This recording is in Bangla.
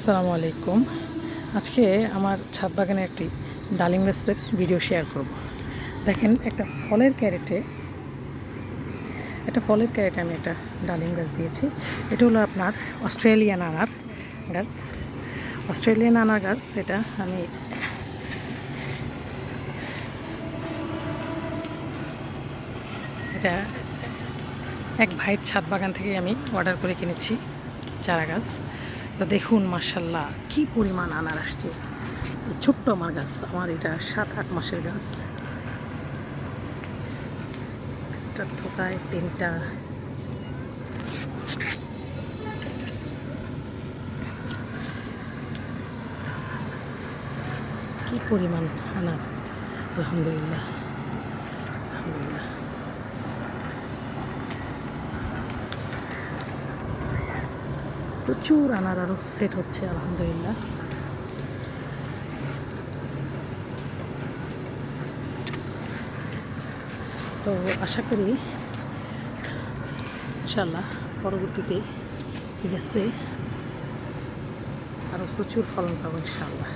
আসসালামু আলাইকুম। আজকে আমার ছাদ বাগানে একটি ডালিম গাছের ভিডিও শেয়ার করব। দেখেন একটা ফলের ক্যারেটে আমি একটা ডালিম গাছ দিয়েছি। এটা হলো আপনার অস্ট্রেলিয়ান আনার গাছ। এটা আমি এটা এক ভাইয়ের ছাদ বাগান থেকে আমি অর্ডার করে কিনেছি চারা গাছ। তো দেখুন মাশাআল্লাহ কি পরিমাণ আনার আসছে। ছোট্ট আমার গাছ, আমার এটা 7-8 মাসের গাছ। একটা থোকায় 3টা। কি পরিমাণ আনার, আলহামদুলিল্লাহ। প্রচুর আনার আরও সেট হচ্ছে, আলহামদুলিল্লাহ। তো আশা করি ইনশাআল্লাহ পরবর্তীতে ঠিক আছে আরও প্রচুর ফলন পাবো ইনশাআল্লাহ।